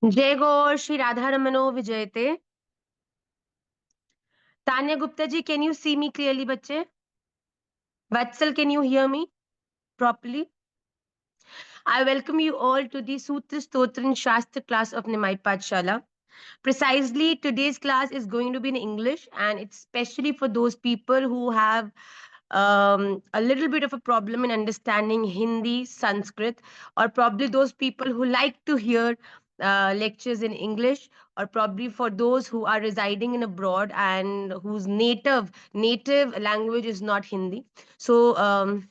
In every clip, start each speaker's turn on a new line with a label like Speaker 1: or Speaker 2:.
Speaker 1: जय गौर श्री राधा रमनो विजयते. Tanya Gupta ji, can you see me clearly, बच्चे? Vatsal, can you hear me properly? I welcome you all to the Sutra Stotra and Shastra class of Nimaipathshala. Precisely, today's class is going to be in English, and it's especially for those people who have a little bit of a problem in understanding Hindi, Sanskrit, or probably those people who like to hear lectures in English, or probably for those who are residing in abroad and whose native language is not Hindi. So, am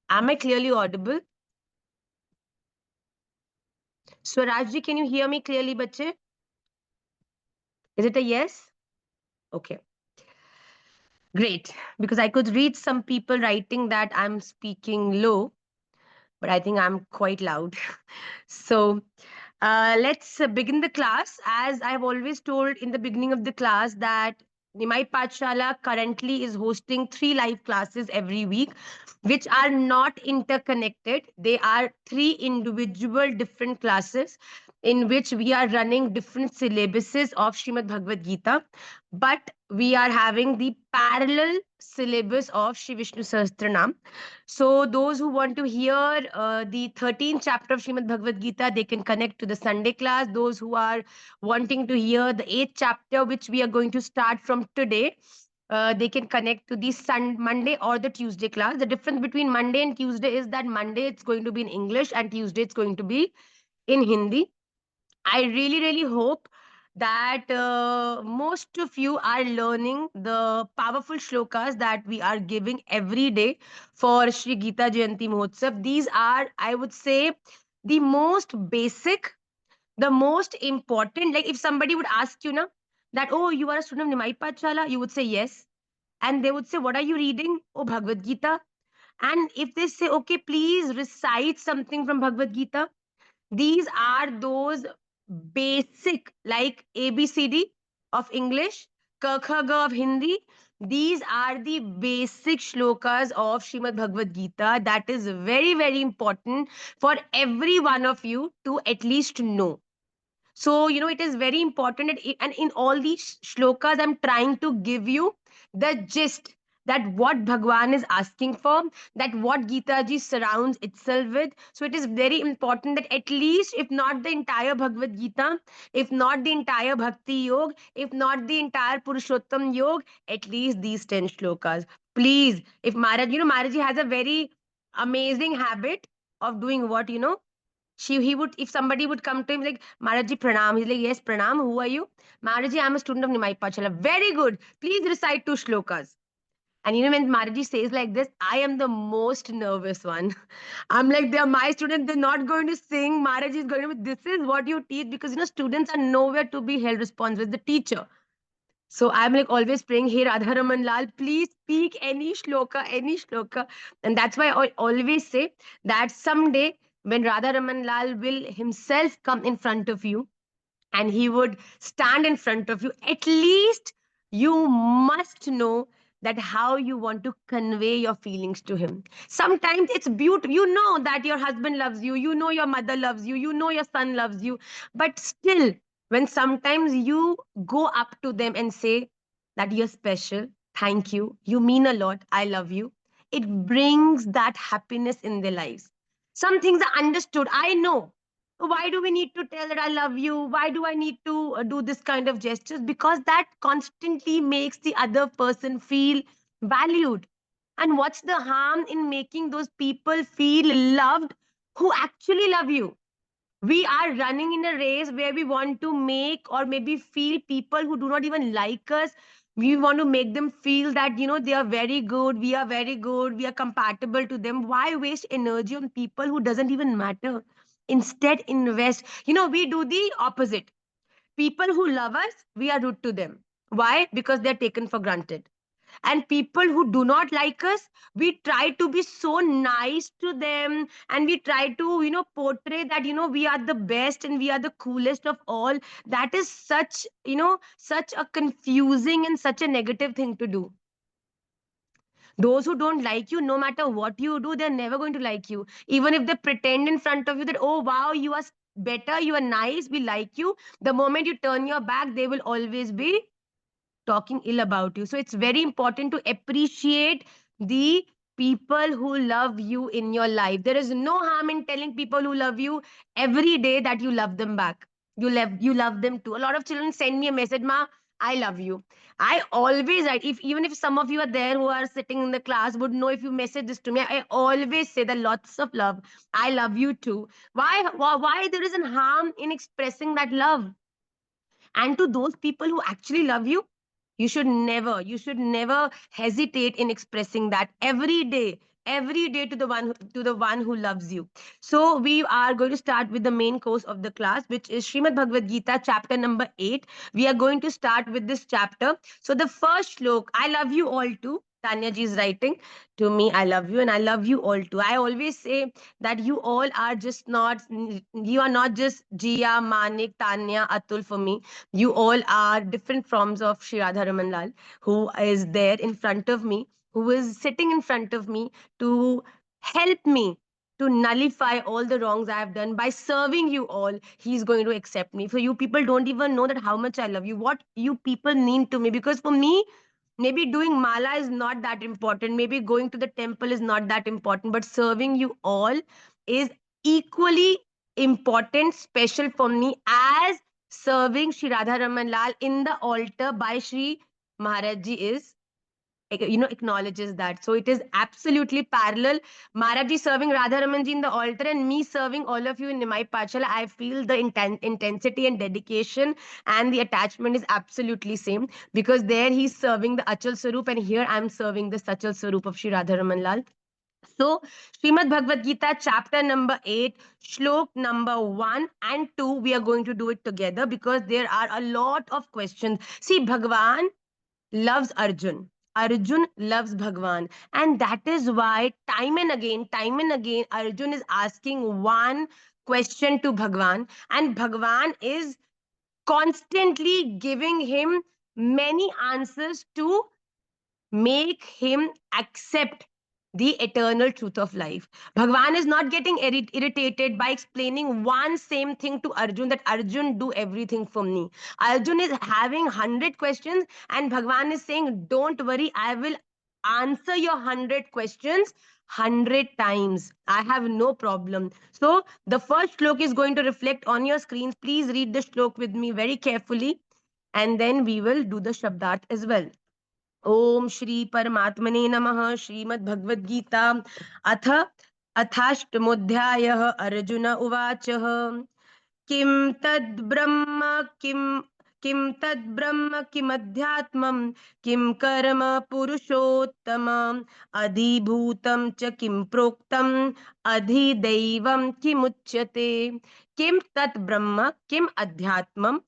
Speaker 1: I clearly audible? Swarajji, can you hear me clearly, bache? Is it a yes? Okay, great. Because I could read some people writing that I'm speaking low, but I think I'm quite loud. So, let's begin the class. As I have always told in the beginning of the class, that Nimai Pathshala currently is hosting 3 live classes every week, which are not interconnected. They are 3 individual different classes in which we are running different syllabuses of Srimad Bhagavad Gita, but we are having the parallel syllabus of Shri Vishnu Sahastranaam. So those who want to hear the 13th chapter of Srimad Bhagavad Gita, they can connect to the Sunday class. Those who are wanting to hear the 8th chapter, which we are going to start from today, they can connect to the Monday or the Tuesday class. The difference between Monday and Tuesday is that Monday it's going to be in English and Tuesday it's going to be in Hindi. I really, really hope that most of you are learning the powerful shlokas that we are giving every day for Shri Gita Jayanti Mahotsav. These are, I would say, the most basic, the most important. Like if somebody would ask you now that, oh, you are a student of Nimai Pathshala, you would say yes. And they would say, what are you reading? Oh, Bhagavad Gita. And if they say, okay, please recite something from Bhagavad Gita, these are those basic, like ABCD of English, Ka Kha Ga of Hindi. These are the basic shlokas of Srimad Bhagavad Gita that is very, very important for every one of you to at least know. So, it is very important. And in all these shlokas, I'm trying to give you the gist that what Bhagwan is asking for, that what Gita ji surrounds itself with. So, it is very important that at least, if not the entire Bhagavad Gita, if not the entire Bhakti Yoga, if not the entire Purushottam Yoga, at least these 10 shlokas. Please, if Maharaj, Maharaj ji has a very amazing habit of doing what, he would, if somebody would come to him like, Maharaji Pranam, he's like, yes, Pranam, who are you? Maharaji, I'm a student of Nimai Pathshala. Very good. Please recite 2 shlokas. And when Maharaji says like this, I am the most nervous one. I'm like, they're my students, they're not going to sing. Maharaji is going to be, this is what you teach, because students are nowhere to be held responsible. The teacher. So I'm like always praying, hey Radharaman Lal, please speak any shloka, any shloka. And that's why I always say that someday when Radharaman Lal will himself come in front of you and he would stand in front of you, at least you must know that how you want to convey your feelings to him. Sometimes it's beautiful. You know that your husband loves you, you know your mother loves you, you know your son loves you, but still, when sometimes you go up to them and say that you're special, thank you mean a lot, I love you, it brings that happiness in their lives. Some things are understood. I know, why do we need to tell that I love you? Why do I need to do this kind of gestures? Because that constantly makes the other person feel valued. And what's the harm in making those people feel loved who actually love you? We are running in a race where we want to make or maybe feel people who do not even like us. We want to make them feel that, they are very good, we are very good, we are compatible to them. Why waste energy on people who doesn't even matter? Instead, invest. We do the opposite. People who love us, we are rude to them. Why? Because they're taken for granted. And people who do not like us, we try to be so nice to them, and we try to portray that we are the best and we are the coolest of all. That is such a confusing and such a negative thing to do. Those who don't like you, no matter what you do, they're never going to like you. Even if they pretend in front of you that, oh wow, you are better, you are nice, we like you. The moment you turn your back, they will always be talking ill about you. So it's very important to appreciate the people who love you in your life. There is no harm in telling people who love you every day that you love them back. You love them too. A lot of children send me a message, Ma, I love you. I always write, if even if some of you are there who are sitting in the class would know, if you message this to me, I always say that lots of love. I love you too. Why there isn't harm in expressing that love? And to those people who actually love you, you should never hesitate in expressing that every day to the one who loves you. So we are going to start with the main course of the class, which is Srimad Bhagavad Gita, chapter number 8. We are going to start with this chapter. So the first slok, I love you all too. Tanya ji is writing to me, I love you and I love you all too. I always say that you all are just not, you are not just Jia, Manik, Tanya, Atul for me. You all are different forms of Shri Radha Raman Lal, who is there in front of me, who is sitting in front of me to help me to nullify all the wrongs I have done by serving you all. He's going to accept me. For you people don't even know that how much I love you, what you people mean to me. Because for me, maybe doing mala is not that important. Maybe going to the temple is not that important. But serving you all is equally important, special for me as serving Shri Radha Raman Lal in the altar by Shri Maharaj Ji is, acknowledges that. So it is absolutely parallel. Maharaj Ji serving Radha Raman Ji in the altar and me serving all of you in Nimaipathshala. I feel the intensity and dedication and the attachment is absolutely same, because there he's serving the Achal Swarup and here I'm serving the Sachal Swarup of Shri Radha Raman Lal. So, Srimad Bhagavad Gita, chapter number 8, shlok number 1 and 2, we are going to do it together because there are a lot of questions. See, Bhagwan loves Arjun. Arjun loves Bhagwan. And that is why time and again, Arjun is asking one question to Bhagwan, and Bhagwan is constantly giving him many answers to make him accept the eternal truth of life. Bhagwan is not getting irritated by explaining one same thing to Arjun, that Arjun do everything for me. Arjun is having 100 questions and Bhagwan is saying, don't worry, I will answer your 100 questions 100 times. I have no problem. So the first shlok is going to reflect on your screens. Please read the shlok with me very carefully and then we will do the shabdat as well. ओम श्री परमात्मने नमः. श्रीमद् भगवद गीता अथ अथाष्टमोऽध्यायः. अर्जुन उवाच किं तद् ब्रह्म किं तद् ब्रह्म किमध्यात्मं किं कर्म पुरुषोत्तम अधिभूतं च किं प्रोक्तम अधिदैवं किमुच्यते. किं तत् ब्रह्म किम अध्यात्मं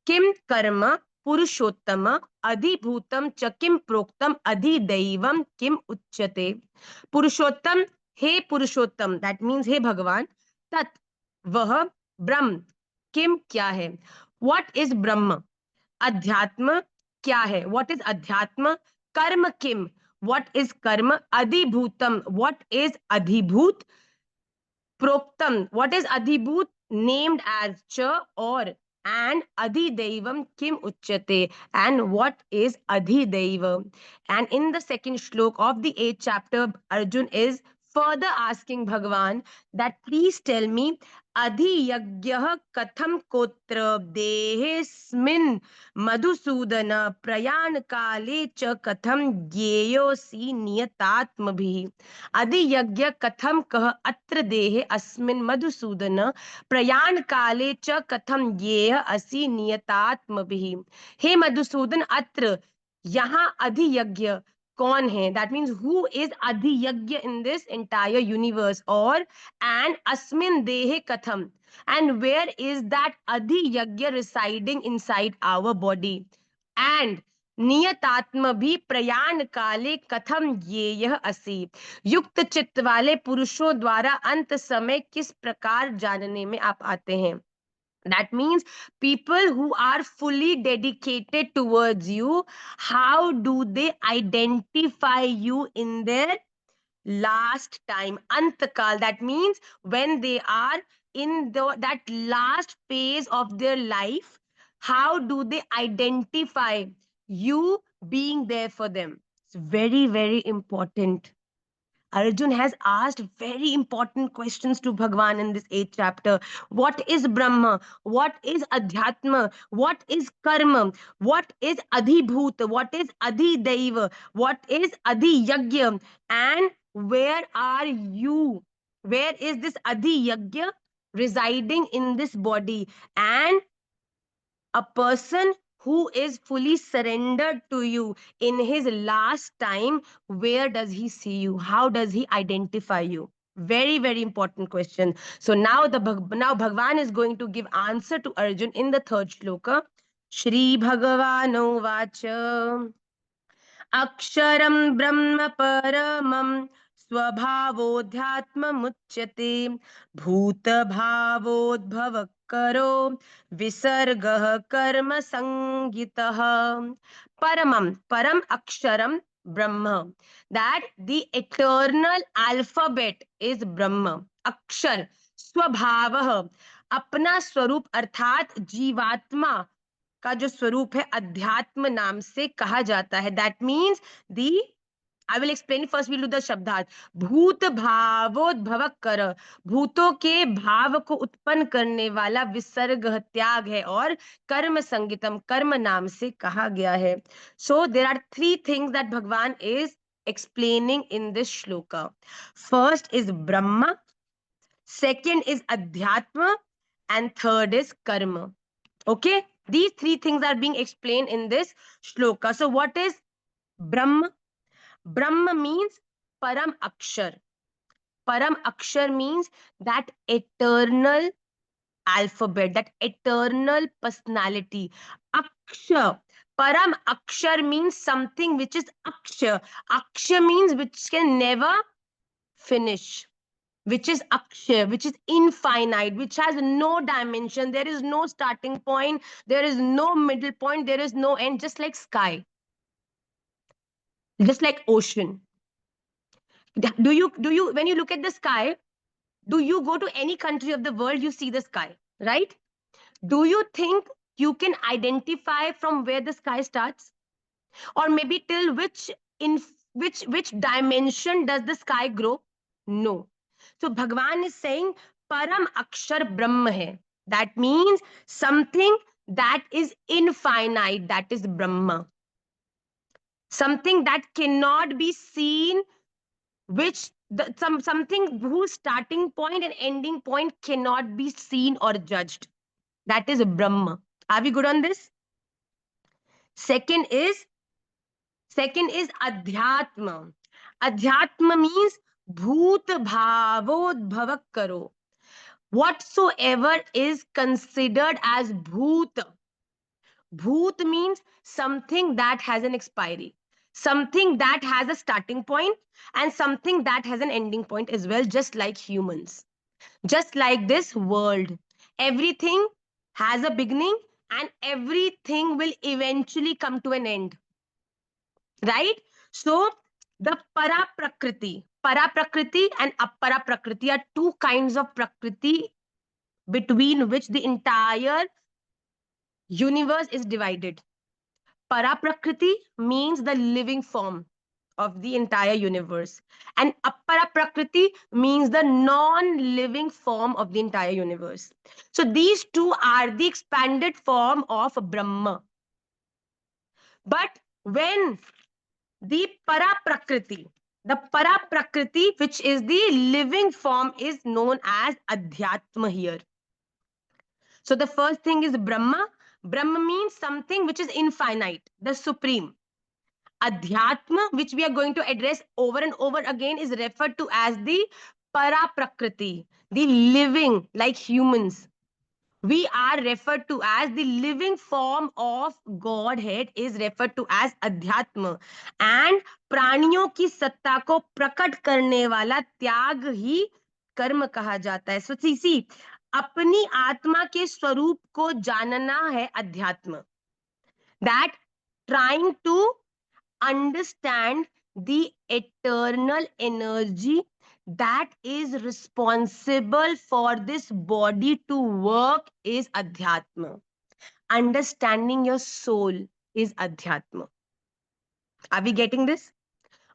Speaker 1: किम कर्म पुरुषोत्तम अधिभूतम च किम प्रोक्तम अधिदैवम किम उच्यते. पुरुषोत्तम, हे पुरुषोत्तम, दैट मीन्स हे भगवान. तत्, वह, ब्रह्म, किम, क्या है. व्हाट इज ब्रह्म. अध्यात्म, क्या है. व्हाट इज अध्यात्म. कर्म, किम, व्हाट इज कर्म. अधिभूतम, व्हाट इज अधिभूत. Proktam, what is Adhibhut, named as Cha or, and Adhidaivam Kim Uchyate, and what is Adhidaiva. And in the second shlok of the 8th chapter, Arjun is further asking Bhagavan that please tell me, Adhiyagyah katham kotra dehesmin madhusudana prayan kale cha katham gyeyosi niyatatmabhi. अधियज्ञ कथम कह अत्र देहे अस्मिन् मधुसूदन प्रयाण काले च कथम येह असि नियतात्मभिः. हे मधुसूदन, अत्र, यहाँ अधियज्ञ कौन है. दैट मीन्स हु इज अधियज्ञ इन दिस एंटायर यूनिवर्स. और एंड अस्मिन् देहे कथम, and where is that adhiyagya residing inside our body. And नियतात्म भी प्रयाण काले कथम ये यह असी. युक्त चित्त वाले पुरुषों द्वारा अंत समय किस प्रकार जानने में आप आते हैं. That means people who are fully dedicated towards you, how do they identify you in their last time, antakal. That means when they are in that last phase of their life, how do they identify you being there for them? It's very, very important. Arjun has asked very important questions to Bhagwan in this 8th chapter. What is Brahma? What is Adhyatma? What is Karma? What is Adhibhut? What is Adhidaiva? What is Adhiyagya? And where are you? Where is this Adhiyagya residing in this body? And a person who is fully surrendered to you in his last time, where does he see you? How does he identify you? Very, very important question. So now now Bhagwan is going to give answer to Arjun in the 3rd shloka. Shri Bhagavano Vacha अक्षरं ब्रह्म परमं स्वभावोऽध्यात्ममुच्यते भूतभावोद्भवकरो विसर्गः कर्म संगितः परमं परम अक्षरम ब्रह्म that the eternal alphabet is ब्रह्म अक्षर स्वभावः अपना स्वरूप अर्थात जीवात्मा का जो स्वरूप है अध्यात्म नाम से कहा जाता है. That means the I will explain first will do the शब्दार्थ. भूत भावोद्भव कर, भूतों के भाव को उत्पन्न करने वाला विसर्ग त्याग है और कर्म संगीतम कर्म नाम से कहा गया है. सो देर आर 3 थिंग्स दैट भगवान is explaining in this shloka. First is Brahma, second is Adhyatma, and third is Karma. Okay, these 3 things are being explained in this shloka. So what is Brahma? Brahma means Param Akshar. Param Akshar means that eternal alphabet, that eternal personality. Akshar. Param Akshar means something which is Akshar. Akshar means which can never finish, which is Akshar, which is infinite, which has no dimension. There is no starting point, there is no middle point, there is no end, just like sky, just like ocean. Do you, when you look at the sky, do you go to any country of the world, you see the sky, right? Do you think you can identify from where the sky starts? Or maybe till in which dimension does the sky grow? No. So Bhagwan is saying Param Akshar Brahma hai. That means something that is infinite, that is Brahma. Something that cannot be seen, which something whose starting point and ending point cannot be seen or judged. That is Brahma. Are we good on this? Second is Adhyatma. Adhyatma means Bhoot Bhavodbhavak Karo. Whatsoever is considered as Bhoot. Bhoot means something that has an expiry, something that has a starting point, and something that has an ending point as well, just like humans. Just like this world. Everything has a beginning and everything will eventually come to an end. Right? So the para prakriti and apara prakriti are 2 kinds of prakriti between which the entire universe is divided. Para prakriti means the living form of the entire universe, and apara prakriti means the non-living form of the entire universe. So these 2 are the expanded form of Brahma. But when the para prakriti, which is the living form, is known as Adhyatma here. So the first thing is Brahma. Brahma means something which is infinite, the supreme. Adhyatma, which we are going to address over and over again, is referred to as the para prakriti, the living, like humans. We are referred to as the living form of Godhead is referred to as Adhyatma. And प्राणियों की सत्ता को प्रकट करने वाला त्याग ही कर्म कहा जाता है. So see, अपनी आत्मा के स्वरूप को जानना है अध्यात्म. That trying to understand the eternal energy that is responsible for this body to work is Adhyatma. Understanding your soul is Adhyatma. Are we getting this?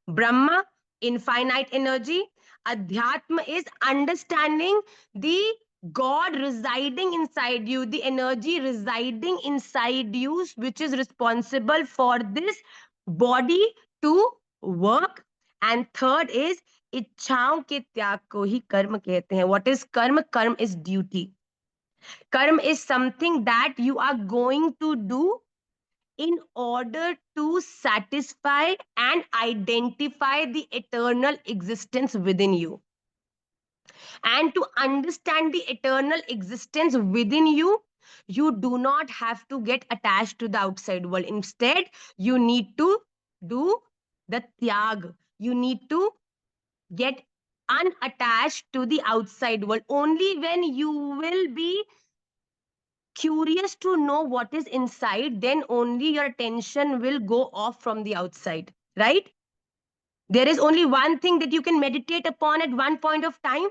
Speaker 1: Brahma, infinite energy. Adhyatma is understanding the God residing inside you, the energy residing inside you, which is responsible for this body to work. And third is इच्छाओं के त्याग को ही कर्म कहते हैं. What is karma? Karma is duty. Karma is something that you are going to do in order to satisfy and identify the eternal existence within you. And to understand the eternal existence within you, you do not have to get attached to the outside world. Instead, you need to do the tyag. You need to get unattached to the outside world. Only when you will be curious to know what is inside, then only your attention will go off from the outside, right? There is only one thing that you can meditate upon at one point of time.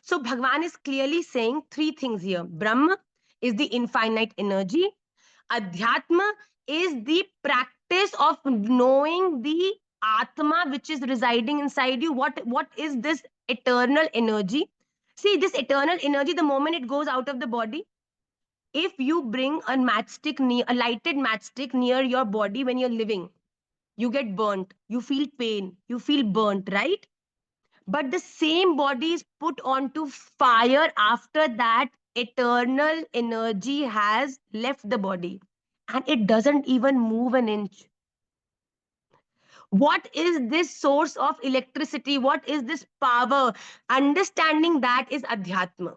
Speaker 1: So Bhagwan is clearly saying three things here. Brahma is the infinite energy. Adhyatma is the practice of knowing the Atma which is residing inside you. What is this eternal energy? See, this eternal energy, the moment it goes out of the body, if you bring a matchstick near a lighted matchstick near your body when you're living, you get burnt, you feel pain, you feel burnt, right? But the same body is put onto fire after that eternal energy has left the body and it doesn't even move an inch. What is this source of electricity? What is this power? Understanding that is adhyatma.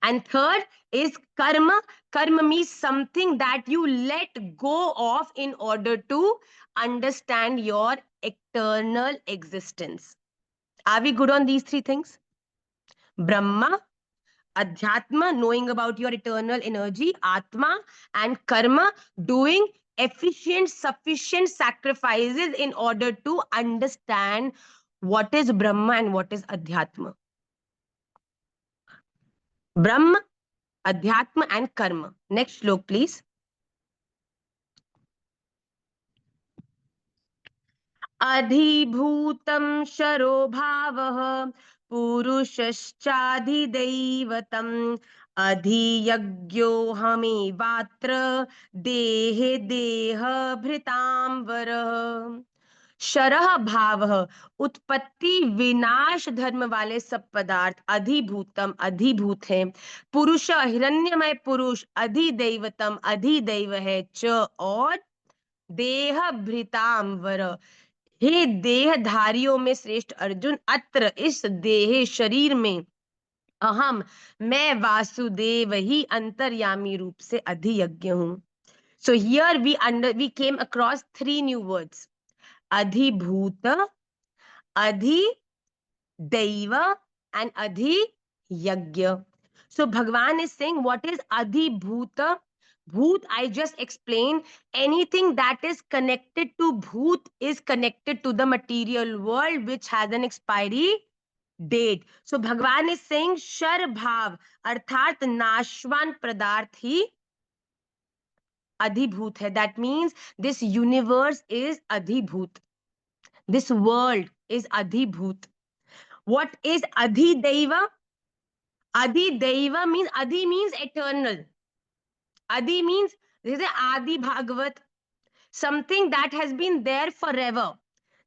Speaker 1: And third is karma. Karma means something that you let go of in order to understand your eternal existence. Are we good on these three things? Brahma, Adhyatma, knowing about your eternal energy, Atma, and Karma, doing efficient, sufficient sacrifices in order to understand what is Brahma and what is Adhyatma. Brahma, Adhyatma, and Karma. Next slok, please. Adhibhutam sharo bhavah purushaschaधिदैवतम् अधियज्ञो हमेवात्र देहे देह भृतांबर. शरह भाव उत्पत्ति विनाश धर्म वाले सब पदार्थ अधिभूतम अधिभूत है. पुरुष हिरण्यमय पुरुष अधिदैवतम अधिदैव है च और देह भृतांबर हे देहधारियों में श्रेष्ठ अर्जुन अत्र इस देह शरीर में अहम मैं वासुदेव ही अंतर्यामी रूप से अधियज्ञ हूं. So here we came across three new words. Adhibhuta, Adhidaiva, and Adhiyagya. So Bhagwan is saying what is Adhibhuta? Bhoot, I just explained. Anything that is connected to Bhoot is connected to the material world, which has an expiry date. So Bhagwan is saying Shar Bhav, अर्थात नाशवान पदार्थ ही अधिभूत है. That means this universe is adhibhut. This world is adhibhut. What is adhidaiva? Adhidaiva means adhi means eternal. Adi means this is Adi Bhagwat, something that has been there forever.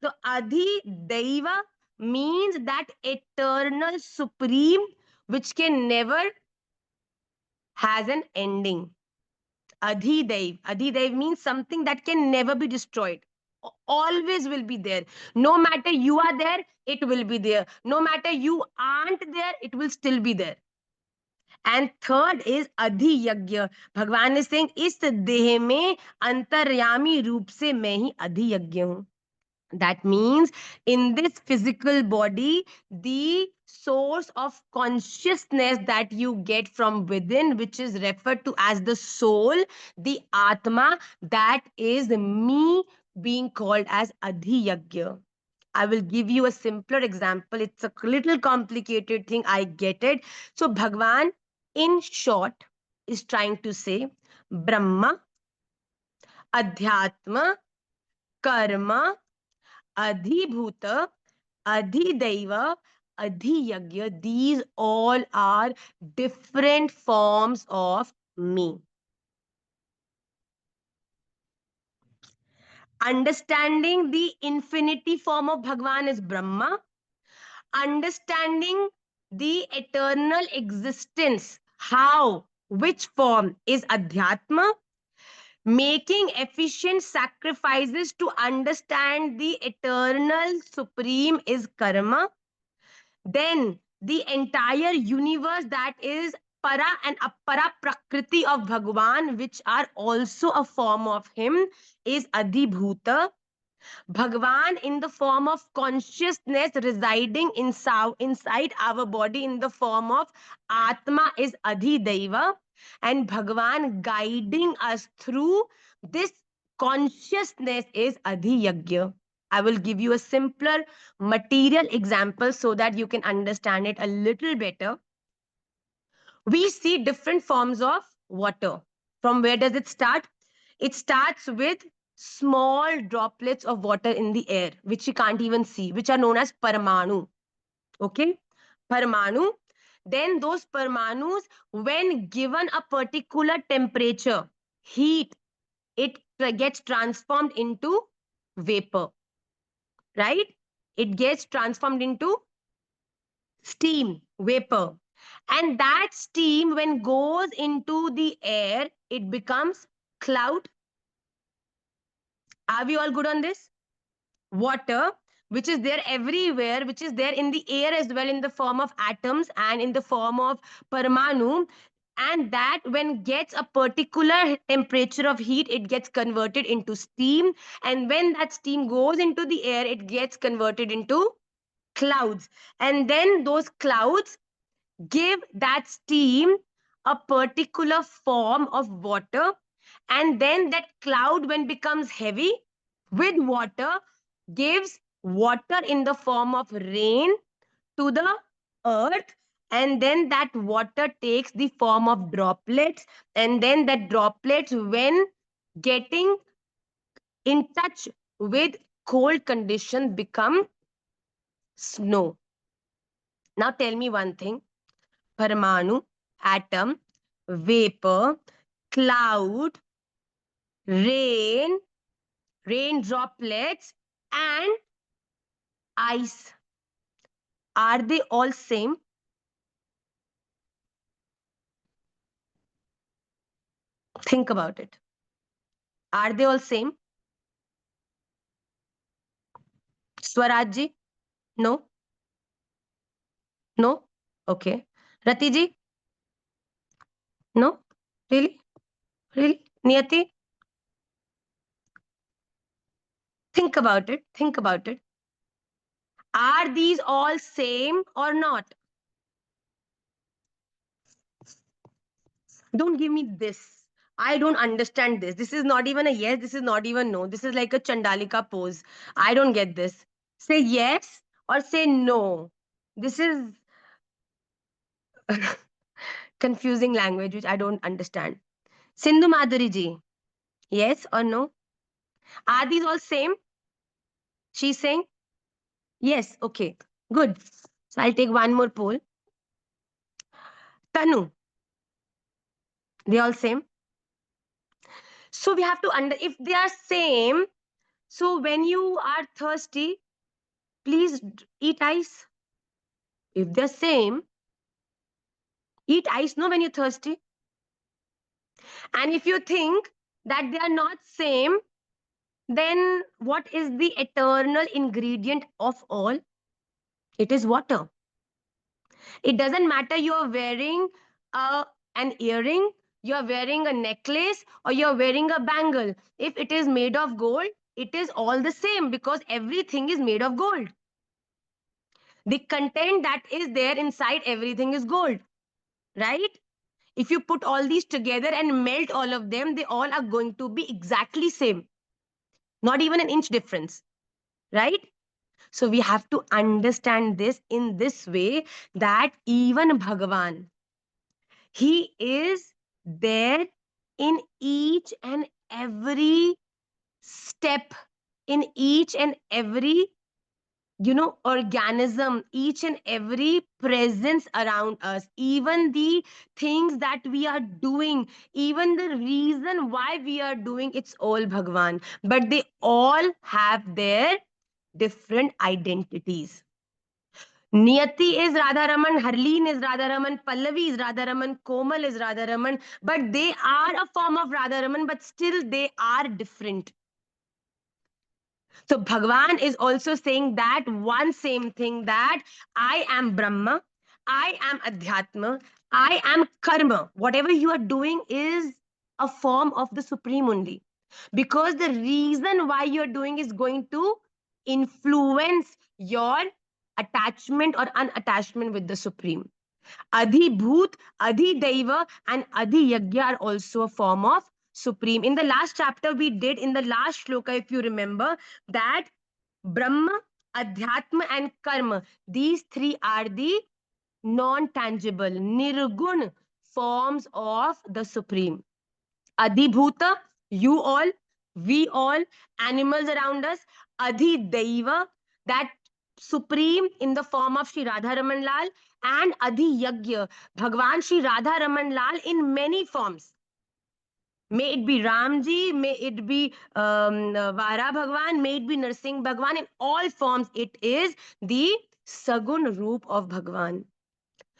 Speaker 1: So adhidaiva means that eternal supreme which can never has an ending. Adhidaiv means something that can never be destroyed, always will be there. No matter you are there, it will be there. No matter you aren't there, it will still be there. And third is adhiyagya. भगवान is saying इस देह में अंतर्यामी रूप से मैं ही अधियज्ञ हूं. That means in this physical body, the source of consciousness that you get from within, which is referred to as the soul, the Atma, that is me being called as Adhiyagya. I will give you a simpler example. It's a little complicated thing. I get it. So Bhagwan, in short, is trying to say Brahma, Adhyatma, Karma, Adhibhuta, Adhidaiva, Adhiyagya. These all are different forms of me. Understanding the infinity form of Bhagwan is Brahma. Understanding the eternal existence, how, which form, is Adhyatma. Making efficient sacrifices to understand the eternal supreme is Karma. Then the entire universe, that is Para and Apara Prakriti of Bhagwan, which are also a form of him, is Adhibhuta. Bhagwan in the form of consciousness residing inside our body in the form of Atma is Adhidaiva, and Bhagwan guiding us through this consciousness is Adhiyagya. I will give you a simpler material example so that you can understand it a little better. We see different forms of water. From where does it start? It starts with small droplets of water in the air, which you can't even see, which are known as Paramanu. Okay? Paramanu. Then those Paramanus, when given a particular temperature, heat, it gets transformed into vapor, right? It gets transformed into steam, vapor. And that steam, when goes into the air, it becomes cloud. Are we all good on this? Water, which is there everywhere, which is there in the air as well, in the form of atoms and in the form of Paramanu. And that, when gets a particular temperature of heat, it gets converted into steam. And when that steam goes into the air, it gets converted into clouds. And then those clouds give that steam a particular form of water, and then that cloud, when becomes heavy with water, gives water in the form of rain to the earth, and then that water takes the form of droplets, and then that droplets, when getting in touch with cold condition, become snow. Now tell me one thing: Paramanu, atom, vapor, cloud, rain, rain droplets, and ice. Are they all same? Think about it. Are they all same? Swarajji? No? No? Okay. Ratiji? No? Really? Really? Niyati? Think about it. Think about it. Are these all same or not? Don't give me this. I don't understand this. This is not even a yes. This is not even no. This is like a Chandalika pose. I don't get this. Say yes or say no. This is confusing language which I don't understand. Sindhu Madhuri ji, yes or no? Are these all same? She's saying yes. Okay, good. So I'll take one more poll. Tanu, they all same? So we have to if they are same, so when you are thirsty, please eat ice. If they're same, eat ice, no, when you're thirsty. And if you think that they are not same, then what is the eternal ingredient of all? It is water. It doesn't matter you're wearing an earring, you're wearing a necklace, or you're wearing a bangle. If it is made of gold, it is all the same, because everything is made of gold. The content that is there inside everything is gold, right? If you put all these together and melt all of them, they all are going to be exactly same. Not even an inch difference, right? So we have to understand this in this way, that even Bhagavan, he is there in each and every step, in each and every organism, each and every presence around us, even the things that we are doing, even the reason why we are doing, it's all Bhagwan. But they all have their different identities. Niyati is Radharaman, Harleen is Radharaman, Pallavi is Radharaman, Komal is Radharaman, but they are a form of Radharaman, but still they are different. So Bhagwan is also saying that one same thing, that I am Brahma, I am Adhyatma, I am Karma. Whatever you are doing is a form of the Supreme only. Because the reason why you're doing is going to influence your attachment or unattachment with the Supreme. Adhibhut, Adhidaiva, and Adhiyagya are also a form of Supreme. In the last chapter we did, in the last shloka, if you remember, that Brahma, Adhyatma, and Karma, these three are the non-tangible, nirgun forms of the Supreme. Adhibhuta, you all, we all, animals around us. Adhidaiva, that Supreme in the form of Sri Radharaman Lal, and Adhiyagya, Bhagwan Sri Radharaman Lal in many forms. May it be Ramji, may it be Vara Bhagwan, may it be Narsingh Bhagwan, in all forms, it is the Sagun Roop of Bhagwan.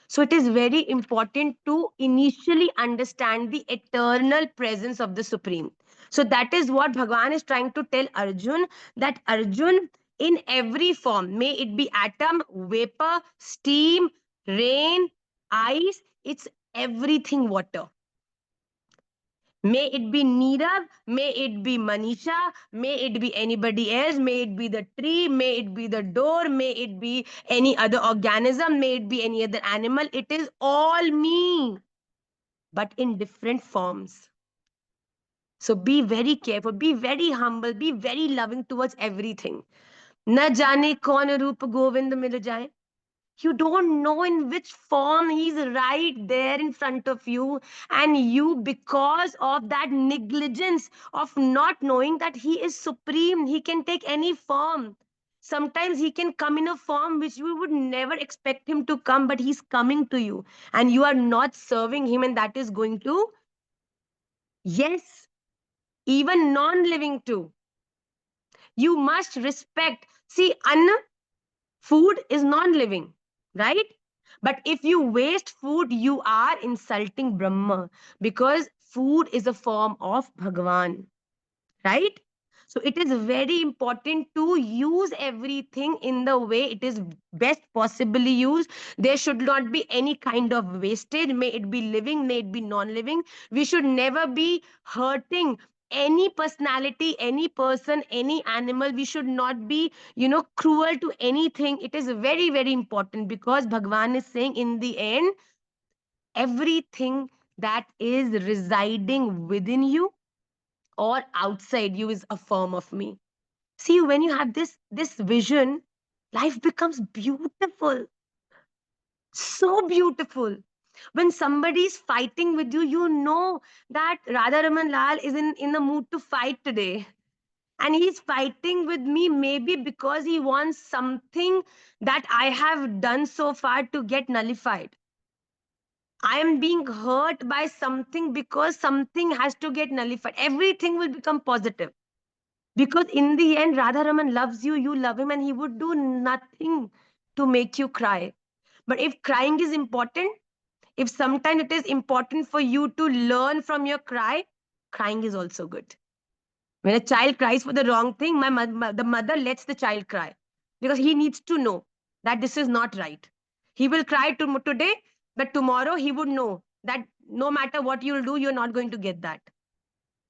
Speaker 1: So it is very important to initially understand the eternal presence of the Supreme. So that is what Bhagwan is trying to tell Arjun, that Arjun, in every form, may it be atom, vapor, steam, rain, ice, it's everything water. May it be Neerav, may it be Manisha, may it be anybody else, may it be the tree, may it be the door, may it be any other organism, may it be any other animal. It is all me, but in different forms. So be very careful, be very humble, be very loving towards everything. Na jane kaun roop Govind mil jaye. You don't know in which form he's right there in front of you. And you, because of that negligence of not knowing that he is supreme, he can take any form. Sometimes he can come in a form which we would never expect him to come, but he's coming to you. And you are not serving him, and that is going to, yes, even non-living too. You must respect. See, Anna, food is non-living, right? But if you waste food, you are insulting Brahma, because food is a form of Bhagavan, right? So it is very important to use everything in the way it is best possibly used. There should not be any kind of wastage. May it be living, may it be non-living. We should never be hurting any personality, any person, any animal. We should not be, cruel to anything. It is very, very important, because Bhagwan is saying in the end, everything that is residing within you or outside you is a form of me. See, when you have this vision, life becomes beautiful, so beautiful. When somebody is fighting with you, you know that Radharaman Lal is in the mood to fight today. And he's fighting with me maybe because he wants something that I have done so far to get nullified. I am being hurt by something because something has to get nullified. Everything will become positive. Because in the end, Radharaman loves you, you love him, and he would do nothing to make you cry. But if crying is important, if sometimes it is important for you to learn from your cry, crying is also good. When a child cries for the wrong thing, the mother lets the child cry, because he needs to know that this is not right. He will cry today, but tomorrow he would know that no matter what you'll do, you're not going to get that.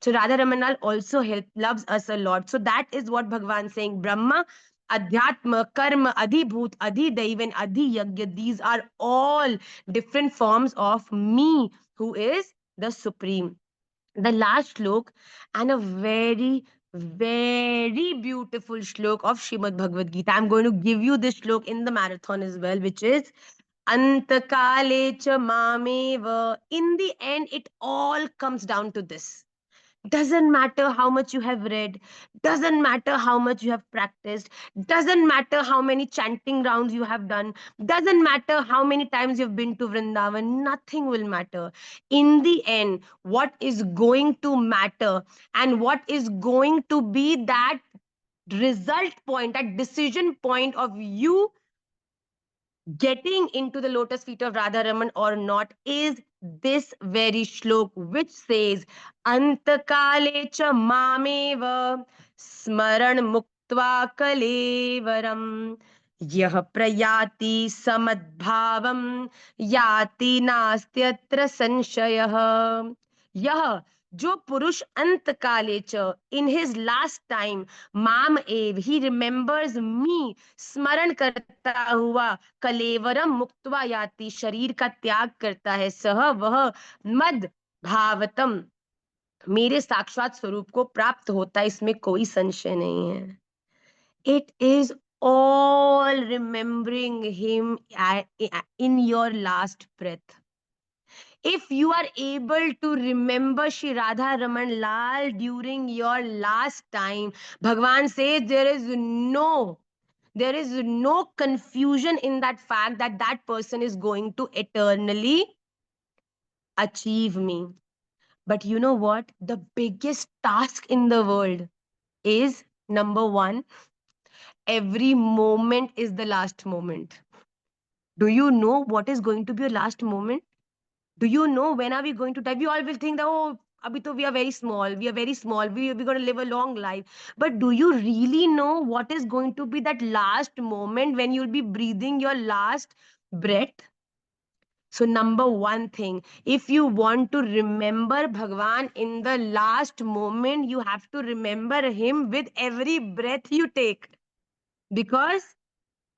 Speaker 1: So Radha Ramanal also loves us a lot. So that is what Bhagavan is saying. Brahma, Adhyatma, Karma, Adhibhut, Adhidaiv, and Adhiyagya. These are all different forms of me, who is the Supreme. The last slok, and a very very beautiful shlok of Srimad Bhagavad Gita. I'm going to give you this shlok in the marathon as well, which is Antakale cha mameva. In the end, it all comes down to this. Doesn't matter how much you have read, doesn't matter how much you have practiced, doesn't matter how many chanting rounds you have done, doesn't matter how many times you've been to Vrindavan, nothing will matter. In the end, what is going to matter and what is going to be that result point, that decision point of you getting into the lotus feet of Radharaman or not is this very shlok, which says Antakale cha mameva smaran muktva kalevaram yah prayati samadbhavam yati nastyatra sanshayah. Yah, जो पुरुष अंत काले च, in his last time, माम एव, he remembers me, स्मरण करता हुआ, कलेवरम मुक्त्वा याति, शरीर का त्याग करता है, सह वह मद भावतम, मेरे साक्षात स्वरूप को प्राप्त होता है, इसमें कोई संशय नहीं है. It is all remembering him in your last breath. If you are able to remember Shri Radha Raman Lal during your last time, Bhagwan says there is no confusion in that fact that that person is going to eternally achieve me. But you know what? The biggest task in the world is number one, every moment is the last moment. Do you know what is going to be your last moment? Do you know when are we going to die? We all will think that, oh, abhi to we are very small. We are very small. We're going to live a long life. But do you really know what is going to be that last moment when you'll be breathing your last breath? So, number one thing, if you want to remember Bhagwan in the last moment, you have to remember him with every breath you take. Because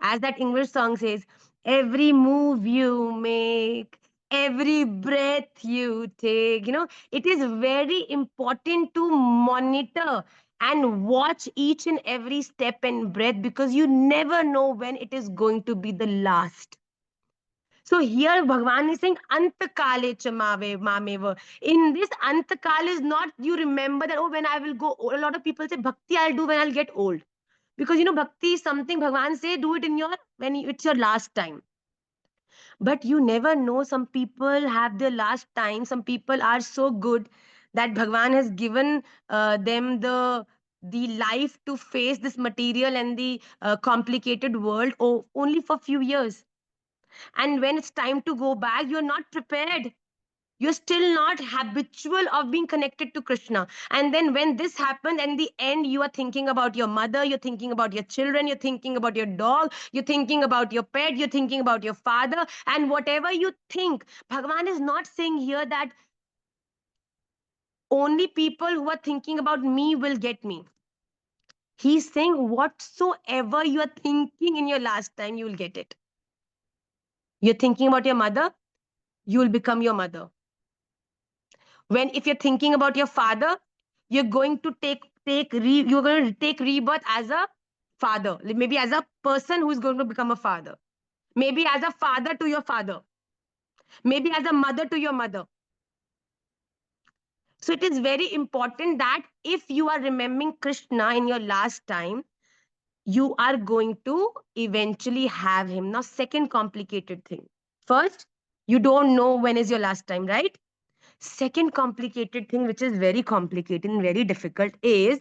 Speaker 1: as that English song says, every move you make, every breath you take, it is very important to monitor and watch each and every step and breath, because you never know when it is going to be the last. So here Bhagwan is saying Antakale chamave mameva. In this Antakal is not you remember that, oh, when I will go old. A lot of people say bhakti I'll do when I'll get old. Because bhakti is something Bhagwan say, do it in your it's your last time. But you never know, some people have their last time. Some people are so good that Bhagwan has given them the life to face this material and the complicated world only for few years. And when it's time to go back, you're not prepared. You're still not habitual of being connected to Krishna. And then when this happens, in the end, you are thinking about your mother, you're thinking about your children, you're thinking about your dog, you're thinking about your pet, you're thinking about your father, and whatever you think. Bhagavan is not saying here that only people who are thinking about me will get me. He's saying whatsoever you are thinking in your last time, you will get it. You're thinking about your mother, you will become your mother. If you're thinking about your father, you're going to you're going to take rebirth as a father, maybe as a person who is going to become a father, maybe as a father to your father, maybe as a mother to your mother. So it is very important that if you are remembering Krishna in your last time, you are going to eventually have him. Now, second complicated thing. First, you don't know when is your last time, right? Second complicated thing, which is very complicated and very difficult, is,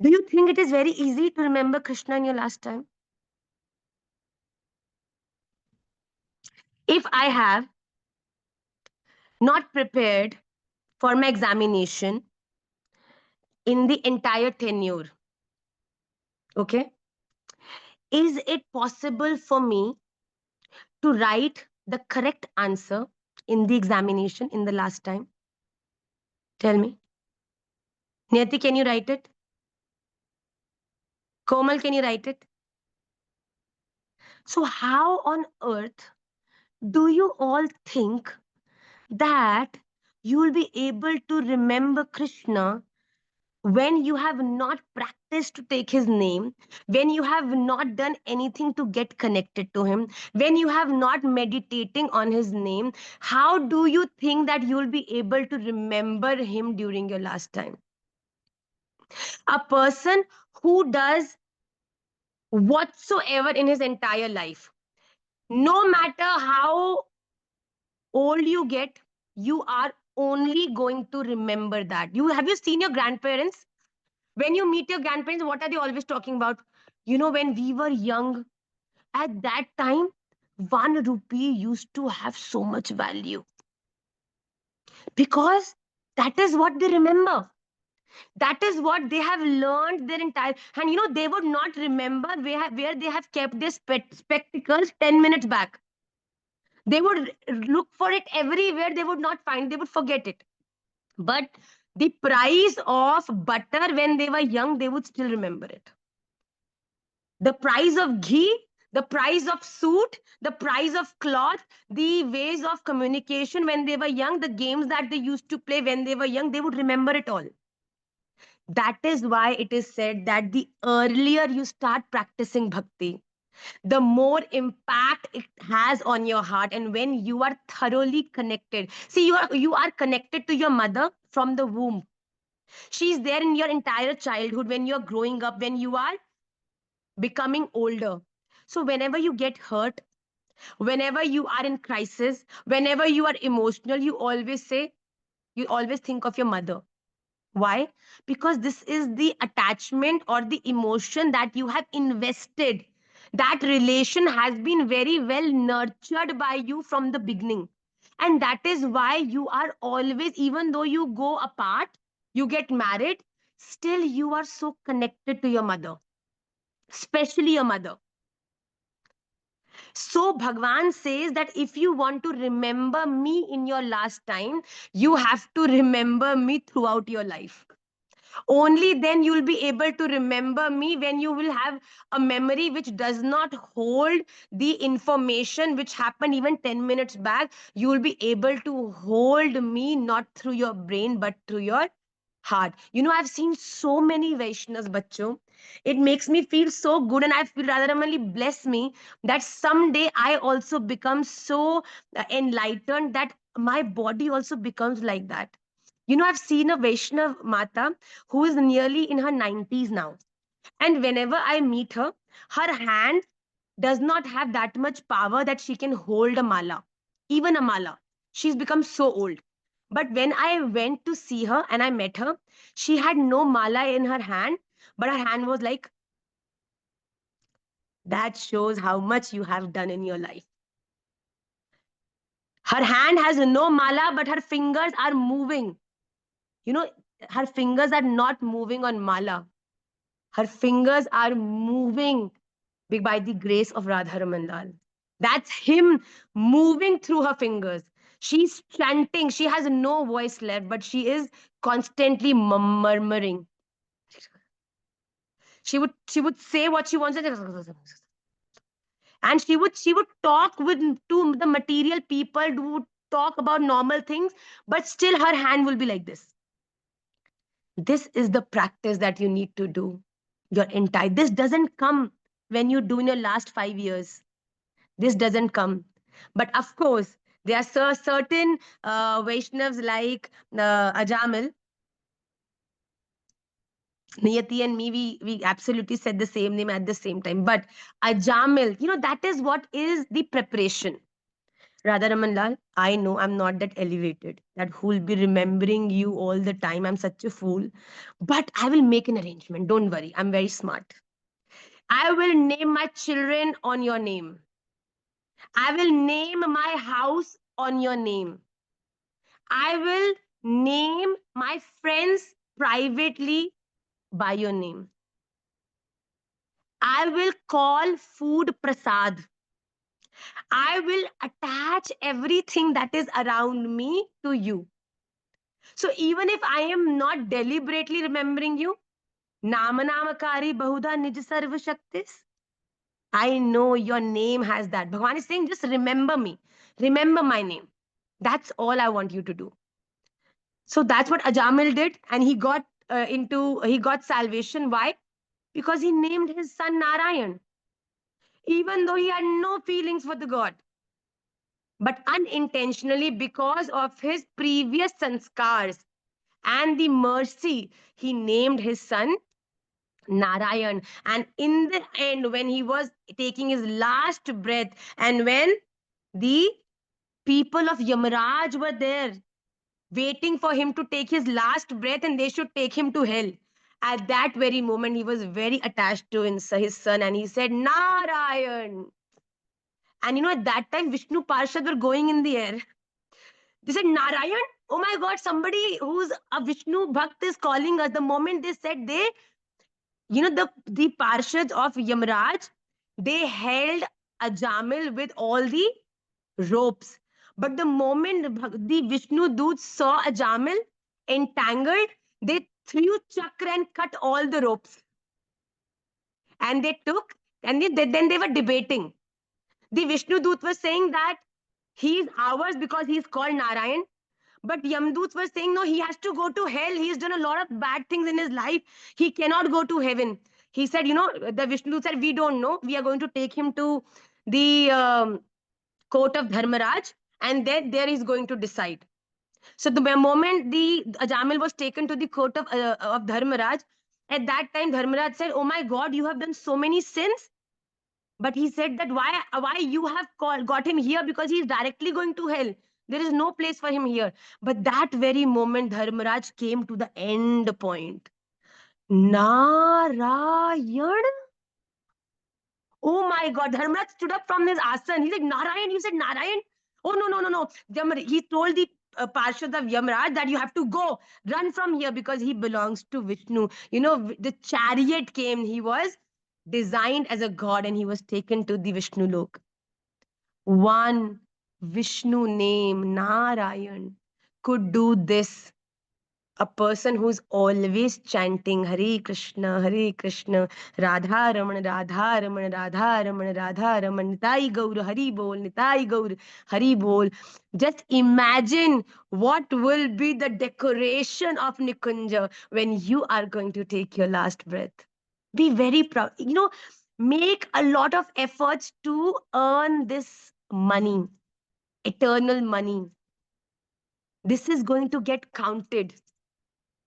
Speaker 1: do you think it is very easy to remember Krishna in your last time? If I have not prepared for my examination in the entire tenure, okay, is it possible for me to write the correct answer in the examination in the last time? Tell me. Niyati, can you write it? Komal, can you write it? So how on earth do you all think that you will be able to remember Krishna when you have not practiced to take his name, when you have not done anything to get connected to him, when you have not meditating on his name, how do you think that you will be able to remember him during your last time? A person who does whatsoever in his entire life, no matter how old you get, you are only going to remember that. You have you seen your grandparents? When you meet your grandparents, what are they always talking about? When we were young, at that time, 1 rupee used to have so much value because that is what they remember. That is what they have learned their entire. And they would not remember where they have kept their spectacles 10 minutes back. They would look for it everywhere. They would not find. They would forget it. But the price of butter when they were young, they would still remember it. The price of ghee, the price of suit, the price of cloth, the ways of communication when they were young, the games that they used to play when they were young, they would remember it all. That is why it is said that the earlier you start practicing bhakti, the more impact it has on your heart. And when you are thoroughly connected, see, you are connected to your mother from the womb. She's there in your entire childhood, when you're growing up, when you are becoming older. So whenever you get hurt, whenever you are in crisis, whenever you are emotional, you always think of your mother. Why? Because this is the attachment or the emotion that you have invested. That relation has been very well nurtured by you from the beginning. And that is why you are always, even though you go apart, you get married, still you are so connected to your mother, especially your mother. So Bhagwan says that if you want to remember me in your last time, you have to remember me throughout your life. Only then you will be able to remember me. When you will have a memory which does not hold the information which happened even 10 minutes back, you will be able to hold me not through your brain but through your heart. I've seen so many Vaishnavas, bacho. It makes me feel so good, and I feel rather only bless me that someday I also become so enlightened that my body also becomes like that. I've seen a Vaishnav Mata who is nearly in her 90s now. And whenever I meet her, her hand does not have that much power that she can hold a mala, even a mala. She's become so old. But when I went to see her and I met her, she had no mala in her hand, but her hand was like, that shows how much you have done in your life. Her hand has no mala, but her fingers are moving. You know, her fingers are not moving on mala. Her fingers are moving by the grace of Radha Ramandal. That's him moving through her fingers. She's chanting. She has no voice left, but she is constantly murmuring. She would say what she wants, and she would talk with to the material people, would talk about normal things, but still her hand will be like this. This is the practice that you need to do. This doesn't come when you do in your last 5 years. This doesn't come. But of course, there are certain Vaishnavas like Ajamil, Niyati and me, we absolutely said the same name at the same time. But Ajamil, that is what is the preparation. Radha Raman Lal, I know I'm not that elevated, that who will be remembering you all the time. I'm such a fool. But I will make an arrangement. Don't worry. I'm very smart. I will name my children on your name. I will name my house on your name. I will name my friends privately by your name. I will call food prasad. I will attach everything that is around me to you. So even if I am not deliberately remembering you, Namanamakari Bahuda Nij Sarva Shaktis, I know your name has that. Bhagavan is saying, just remember me. Remember my name. That's all I want you to do. So that's what Ajamil did. And he got he got salvation. Why? Because he named his son Narayan, even though he had no feelings for the god. But unintentionally, because of his previous sanskars and the mercy, he named his son Narayan. And in the end, when he was taking his last breath, and when the people of Yamaraj were there waiting for him to take his last breath and they should take him to hell. At that very moment, he was very attached to his son and he said, Narayan. And at that time, Vishnu Parshad were going in the air. They said, Narayan? Oh my God, somebody who's a Vishnu Bhakt is calling us. The moment they said, the Parshads of Yamraj, they held a Jamil with all the ropes. But the moment the Vishnu Doots saw a Jamil entangled, they threw chakra and cut all the ropes. And they took, and then they were debating. The Vishnu Doot was saying that he is ours because he is called Narayan. But Yamdoots were saying, no, he has to go to hell. He's done a lot of bad things in his life. He cannot go to heaven. He said, the Vishnu said, we don't know. We are going to take him to the court of Dharmaraj, and then there he's going to decide. So the moment the Ajamil was taken to the court of Dharmaraj, at that time Dharmaraj said, oh my God, you have done so many sins. But he said that why you have got him here, because he is directly going to hell. There is no place for him here. But that very moment, Dharmaraj came to the end point. Narayan. Oh my God. Dharmaraj stood up from his asan. He said, Narayan. You said Narayan? Oh, no, no, no, no. He told the Parshad of Yamraj that you have to go, run from here because he belongs to Vishnu. The chariot came. He was designed as a god and he was taken to the Vishnu Lok. One Vishnu name, Narayan, could do this. A person who's always chanting Hare Krishna, Radha Raman, Radha Raman, Radha Raman, Radha Raman, Nitai Gaur, Hari Bol, Nitai Gaur, Hari Bol. Just imagine what will be the decoration of Nikunja when you are going to take your last breath. Be very proud. Make a lot of efforts to earn this money, eternal money. This is going to get counted.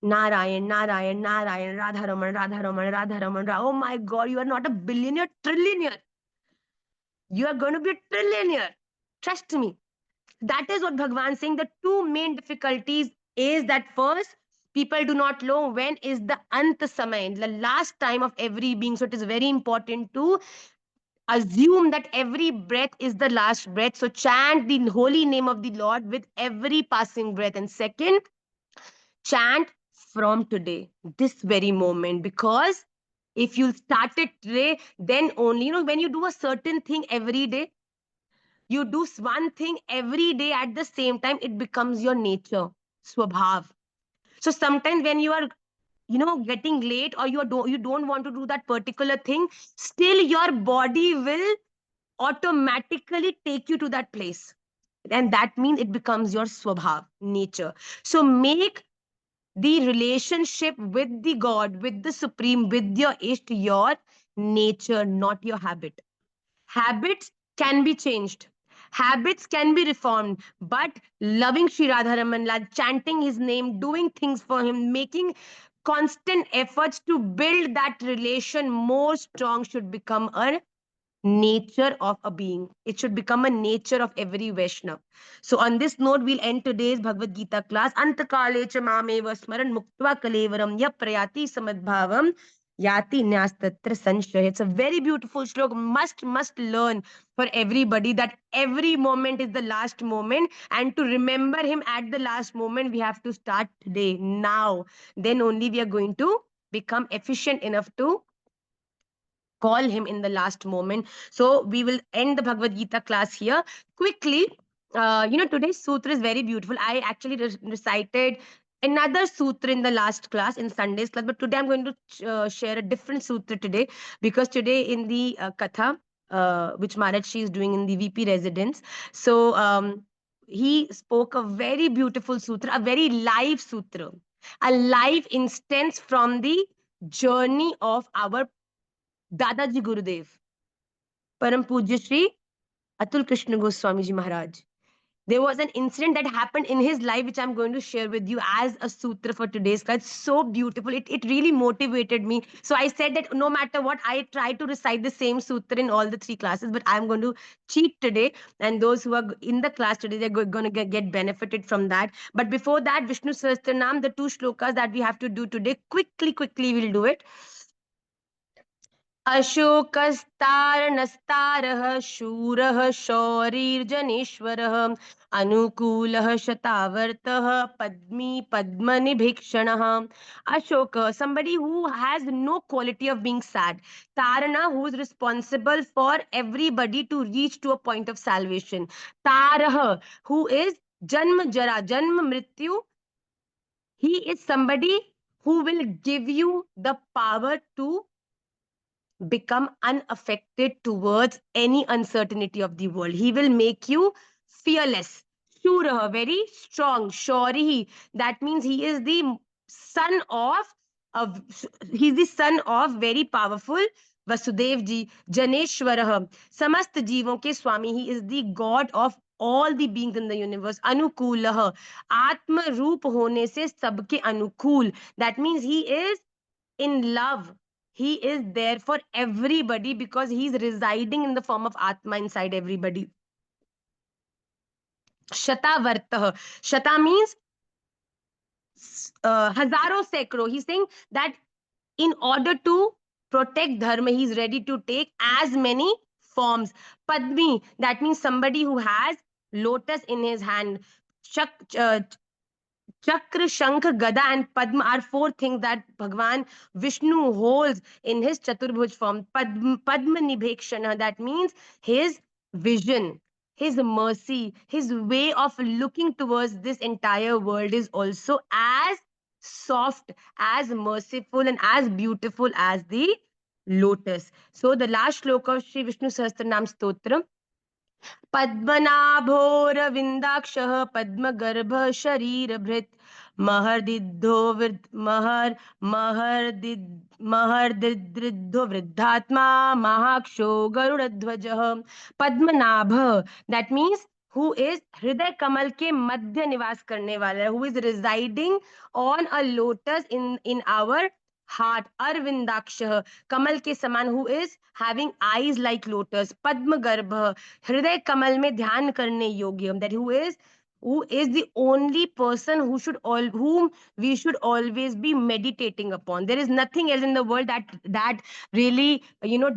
Speaker 1: Narayan, Narayan, Narayan, Radharaman, Radharaman, Radharaman. Oh my God, you are not a billionaire, trillionaire. You are going to be a trillionaire. Trust me. That is what Bhagwan is saying. The two main difficulties is that first, people do not know when is the Ant Samay, the last time of every being. So it is very important to assume that every breath is the last breath. So chant the holy name of the Lord with every passing breath. And second, chant from today, this very moment, because if you start it today, then only, when you do a certain thing every day, you do one thing every day at the same time, it becomes your nature, swabhav. So sometimes when you are, getting late, or you don't want to do that particular thing, still your body will automatically take you to that place. And that means it becomes your swabhav, nature. So make the relationship with the God, with the Supreme, with your Ishta, your nature, not your habit. Habits can be changed. Habits can be reformed, but loving Sri Radharaman, chanting his name, doing things for him, making constant efforts to build that relation more strong should become a nature of a being. It should become a nature of every Vaishnava. So on this note, we'll end today's Bhagavad Gita class. Antakale cha mameva smaran muktva kalevaram ya prayati samadbhavam yati nyastatra sanshaya. It's a very beautiful slok. Must learn for everybody that every moment is the last moment. And to remember him at the last moment, we have to start today, now. Then only we are going to become efficient enough to call him in the last moment. So we will end the Bhagavad Gita class here. Quickly, today's sutra is very beautiful. I actually recited another sutra in the last class, in Sunday's class, but today I'm going to share a different sutra today, because today in the Katha, which Maharaj is doing in the VP residence, so he spoke a very beautiful sutra, a very live sutra. a live instance from the journey of our Dadaji Gurudev, Param Pujya Shri Atul Krishna Goswami Ji Maharaj. There was an incident that happened in his life, which I'm going to share with you as a sutra for today's class. So beautiful. It really motivated me. So I said that no matter what, I try to recite the same sutra in all the 3 classes, but I'm going to cheat today. And those who are in the class today, they're going to get benefited from that. But before that, Vishnu Sahastranaam, the 2 shlokas that we have to do today, quickly we'll do it. अशोकस्तारणस्तारः शूरः शौरीर्जनेश्वरः अनुकूलः शतावर्तः Padmi पद्मनिभीक्षणः. Ashoka, somebody who has no quality of being sad. Tarana, who is responsible for everybody to reach to a point of salvation. Tarah, who is Janma Jara, Janma Mrityu. He is somebody who will give you the power to become unaffected towards any uncertainty of the world. He will make you fearless. Shura, very strong. Shauri, that means he is the son of he's the son of very powerful Vasudev ji. Janeshwarah, samast jeevon ke swami. He is the god of all the beings in the universe. Anukulah, atma roop hone se sabke anukul. That means he is in love. He is there for everybody because he's residing in the form of Atma inside everybody. Shata Vartah. Shata means hazaro sekro. He's saying that in order to protect dharma, he's ready to take as many forms. Padmi, that means somebody who has lotus in his hand. Chak, Chakra, Shankh, Gada, and Padma are 4 things that Bhagwan Vishnu holds in his Chaturbhuj form. Padma Nibhekshana, that means his vision, his mercy, his way of looking towards this entire world is also as soft, as merciful, and as beautiful as the lotus. So the last shloka of Sri Vishnu Sahastranam Stotra. पद्मनाभोरविन्दाक्षः पद्मगर्भः शरीरभृत् महर्दिद्धो महर्दिद्धो वृद्धात्मा महाक्षो गरुड़ध्वजः. Padmanabha, that means who is हृदय कमल के मध्य निवास करने वाला, who is residing on a lotus in our heart. Arvindakshah, कमल के समान, who is having eyes like lotus. पद्म गर्भ, हृदय कमल में ध्यान करने योग्य, that who is the only person whom we should always be meditating upon. There is nothing else in the world that really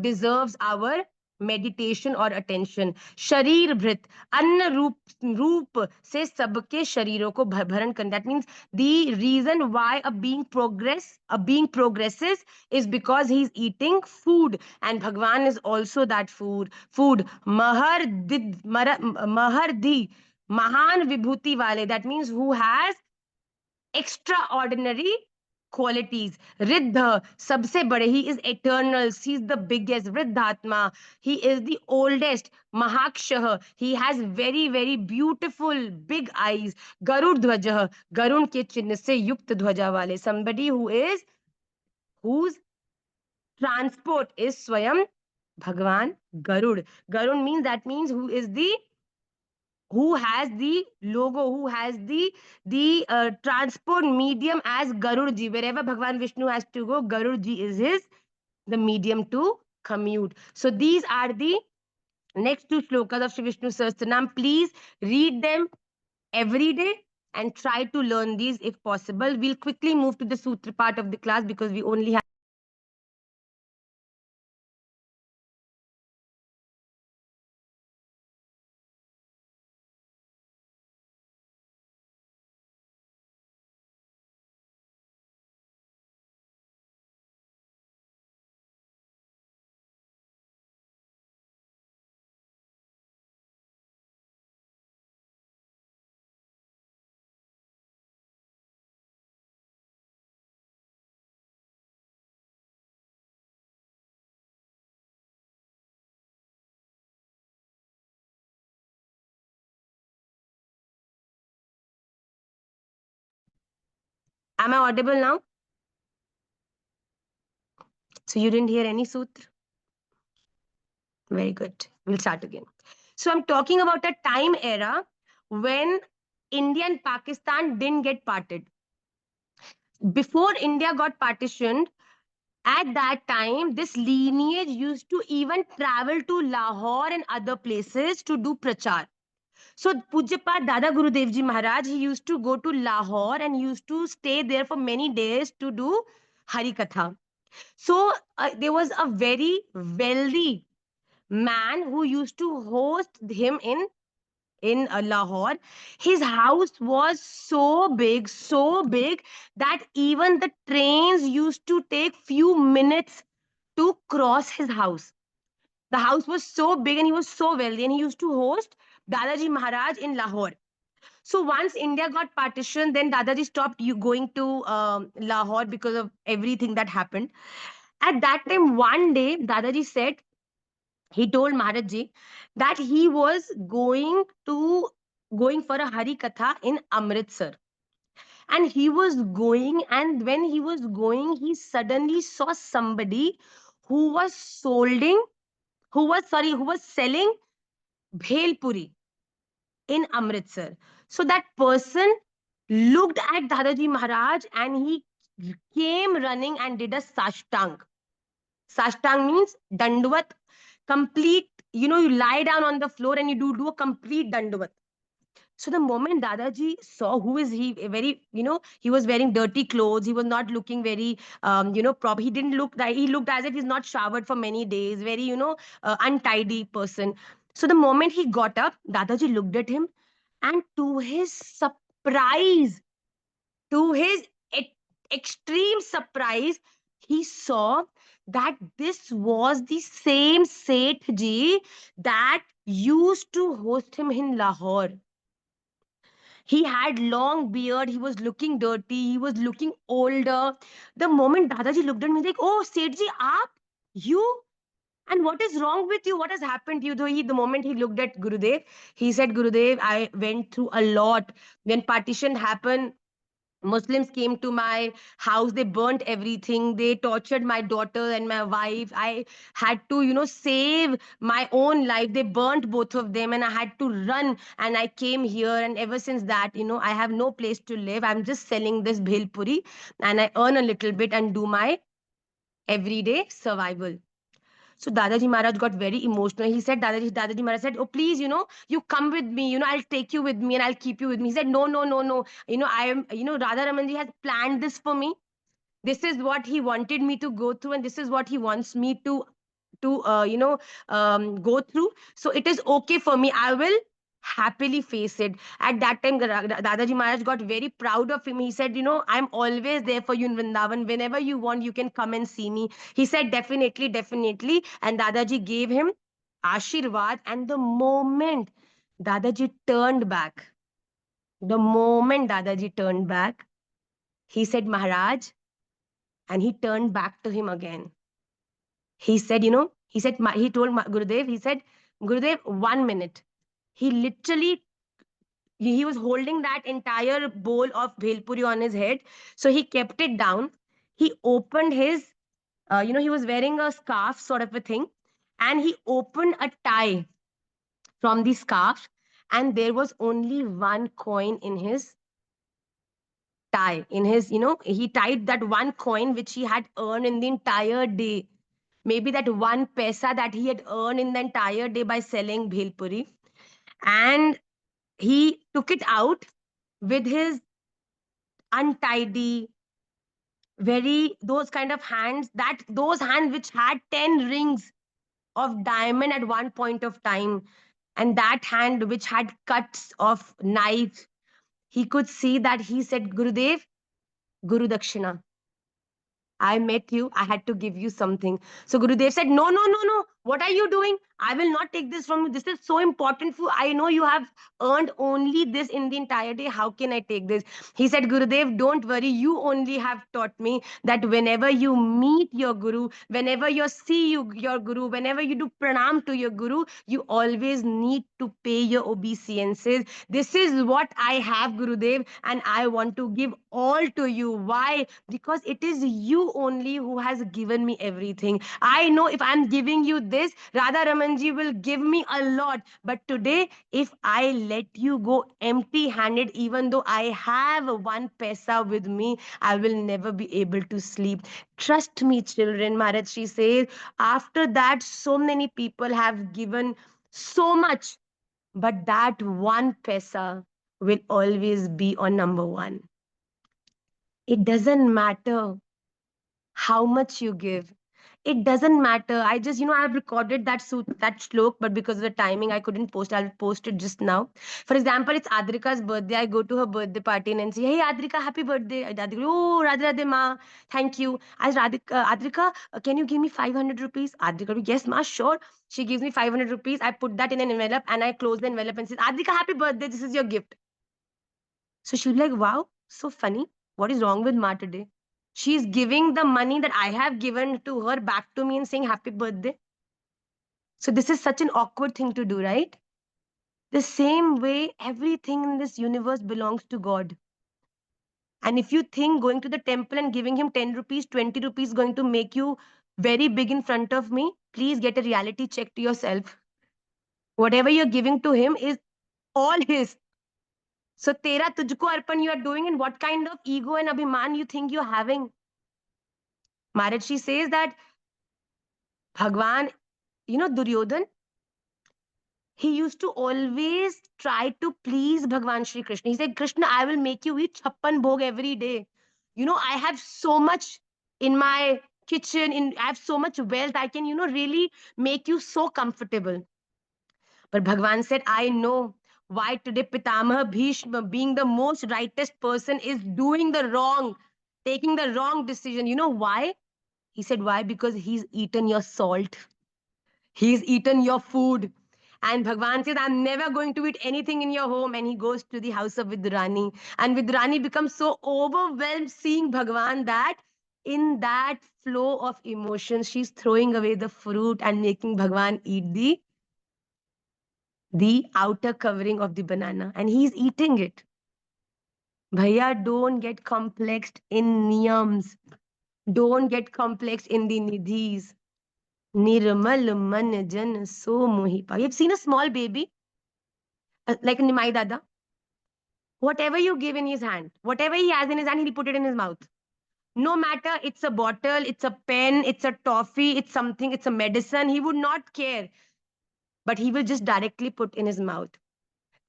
Speaker 1: deserves our meditation or attention. शरीर भृत, अन्न रूप से सबके शरीरों को भरण करना. That means the reason why a being progresses is because he's eating food, and Bhagwan is also that food. Mahardhi, mahan vibhuti wale, that means who has extraordinary qualities. Riddha, sabse bade, he is eternal, he is the biggest. Riddhatma, he is the oldest. Mahakshah, he has very beautiful big eyes. Garud dhwajah, garun ke चिन्ह से युक्त ध्वजा वाले, somebody whose transport is Swayam Bhagwan Garud. Garud means, that means who has the logo, who has the transport medium as Garud ji. Wherever Bhagwan Vishnu has to go, Garud ji is the medium to commute. So these are the next 2 shlokas of Shri Vishnu Sahastranam. Please read them every day and try to learn these if possible. We'll quickly move to the sutra part of the class because we only have Am I audible now? So you didn't hear any sutra? Very good. We'll start again. So I'm talking about a time era when India and Pakistan didn't get parted. Before India got partitioned, at that time, this lineage used to even travel to Lahore and other places to do prachar. So Pujyapat Dada Gurudev Ji Maharaj, he used to go to Lahore and used to stay there for many days to do Hari Katha. So there was a very wealthy man who used to host him in Lahore. His house was so big that even the trains used to take few minutes to cross his house. The house was so big and he was so wealthy, and he used to host Dadaji Maharaj in Lahore. So once India got partitioned, then Dadaji stopped you going to Lahore because of everything that happened. At that time, one day, Dadaji said, he told Maharajji that he was going for a Hari Katha in Amritsar. And he was going, and when he was going, he suddenly saw somebody who was who was selling bhel puri in Amritsar. So that person looked at Dadaji Maharaj and he came running and did a sashtang. Sashtang means dandvat, complete, you lie down on the floor and you do a complete dandvat. So the moment Dadaji saw who is he, very, he was wearing dirty clothes. He was not looking very, proper. He didn't look like, he looked as if he's not showered for many days, very, untidy person. So the moment he got up, Dadaji looked at him, and to his surprise, to his extreme surprise, he saw that this was the same Seth Ji that used to host him in Lahore. He had long beard. He was looking dirty. He was looking older. The moment Dadaji looked at me, like, oh, Sethji, aap, you? And what is wrong with you? What has happened to you? Though the moment he looked at Gurudev, he said, Gurudev, I went through a lot. When partition happened, Muslims came to my house, they burnt everything, they tortured my daughter and my wife. I had to, save my own life. They burnt both of them, and I had to run, and I came here. And ever since that, I have no place to live. I'm just selling this bhel puri, and I earn a little bit and do my everyday survival. So Dadaji Maharaj got very emotional. He said, Dadaji Maharaj said, oh, please, you come with me, I'll take you with me and I'll keep you with me. He said, no, no, no, no. I am, Radha Ramanji has planned this for me. This is what he wanted me to go through, and this is what he wants me to go through. So it is okay for me. I will happily face it. At that time, Dadaji Maharaj got very proud of him. He said, I'm always there for you in Vrindavan. Whenever you want, you can come and see me. He said, definitely, definitely. And Dadaji gave him Ashirwad. And the moment Dadaji turned back, he said, Maharaj, and he turned back to him again. He said, he told Gurudev, he said, Gurudev, 1 minute. He literally, he was holding that entire bowl of bhelpuri on his head. So he kept it down. He opened his, he was wearing a scarf sort of a thing. And he opened a tie from the scarf. And there was only one coin in his tie. He tied that one coin which he had earned in the entire day. Maybe that one paisa that he had earned in the entire day by selling bhelpuri. And he took it out with his untidy, very, those kind of hands, those hands which had 10 rings of diamond at one point of time, and that hand which had cuts of knife. He could see that. He said, Gurudev, Guru Dakshina, I met you, I had to give you something. So Gurudev said, no, no, no, no, What are you doing? I will not take this from you. This is so important for, I know you have earned only this in the entire day. How can I take this? He said, Gurudev, don't worry. You only have taught me that whenever you meet your guru, whenever you see your guru, whenever you do pranam to your guru, you always need to pay your obeisances. This is what I have, Gurudev, and I want to give all to you. Why? Because it is you only who has given me everything. I know if I'm giving you this, Radha Ramanji will give me a lot. But today, if I let you go empty handed, even though I have one paisa with me, I will never be able to sleep. Trust me, children, Maharaj, she says, after that, so many people have given so much, but that one paisa will always be on number one. It doesn't matter how much you give. It doesn't matter. I just, I've recorded that shlok, but because of the timing, I couldn't post. I'll post it just now. For example, it's Adrika's birthday. I go to her birthday party and say, "Hey, Adrika, happy birthday!" And Adrika, "Oh, Radhe Radhe Ma, thank you." As Radhika, Adrika, can you give me 500 rupees? Adrika, yes, ma, sure. She gives me 500 rupees. I put that in an envelope and I close the envelope and says, "Adrika, happy birthday. This is your gift." So she'll be like, "Wow, so funny. What is wrong with Ma today?" She's giving the money that I have given to her back to me and saying happy birthday. So this is such an awkward thing to do, right? The same way everything in this universe belongs to God. And if you think going to the temple and giving him 10 rupees, 20 rupees going to make you very big in front of me, please get a reality check to yourself. Whatever you're giving to him is all his. So tera tujko arpan you are doing, and what kind of ego and abhiman you think you're having? Maharaj, she says that Bhagwan, Duryodhan, he used to always try to please Bhagwan Shri Krishna. He said, Krishna, I will make you eat chappan bhog every day. I have so much in my kitchen, I have so much wealth, I can, really make you so comfortable. But Bhagwan said, I know why today Pitamah Bhishma, being the most rightest person, is doing the wrong, taking the wrong decision. You know why? He said, why? Because he's eaten your salt. He's eaten your food. And Bhagwan says, I'm never going to eat anything in your home. And he goes to the house of Vidrani. And Vidrani becomes so overwhelmed seeing Bhagwan that in that flow of emotions, she's throwing away the fruit and making Bhagwan eat the outer covering of the banana. And he's eating it. Bhaiya, don't get complexed in niyams. Don't get complexed in the nidhis. Nirmal man jan so mohipa. You've seen a small baby, like a Nimai Dada. Whatever you give in his hand, whatever he has in his hand, he'll put it in his mouth. No matter it's a bottle, it's a pen, it's a toffee, it's something, it's a medicine, he would not care. But he will just directly put in his mouth.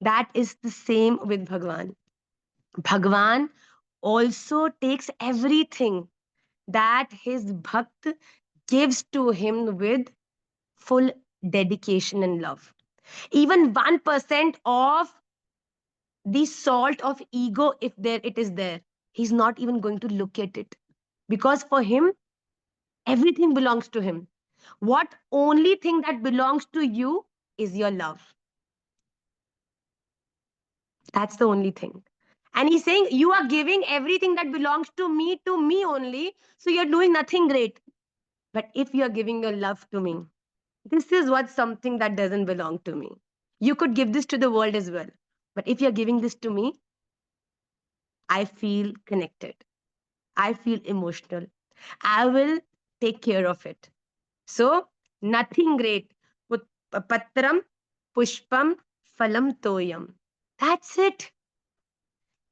Speaker 1: That is the same with Bhagwan. Bhagwan also takes everything that his bhakt gives to him with full dedication and love. Even 1% of the salt of ego, if there it is there, he's not even going to look at it, because for him everything belongs to him. What only thing that belongs to you is your love. That's the only thing. And he's saying, you are giving everything that belongs to me only, so you're doing nothing great. But if you're giving your love to me, this is what something that doesn't belong to me. You could give this to the world as well, but if you're giving this to me, I feel connected, I feel emotional. I will take care of it. So, nothing great. Patram, pushpam, phalam, toyam. That's it.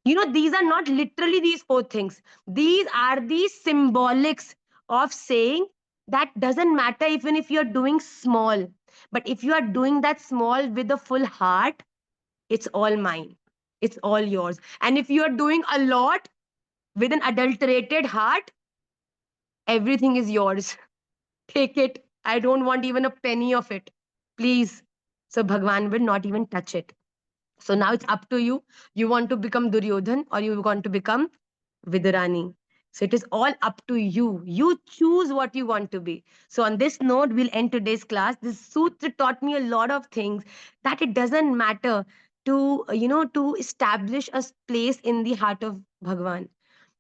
Speaker 1: These are not literally these four things. These are the symbolics of saying that doesn't matter even if you're doing small. But if you are doing that small with a full heart, it's all mine. It's all yours. And if you are doing a lot with an adulterated heart, everything is yours. Take it. I don't want even a penny of it. Please. So Bhagwan will not even touch it. So now it's up to you. You want to become Duryodhan or you want to become Vidarani? So it is all up to you. You choose what you want to be. So on this note, we'll end today's class. This sutra taught me a lot of things, that it doesn't matter to, to establish a place in the heart of Bhagwan,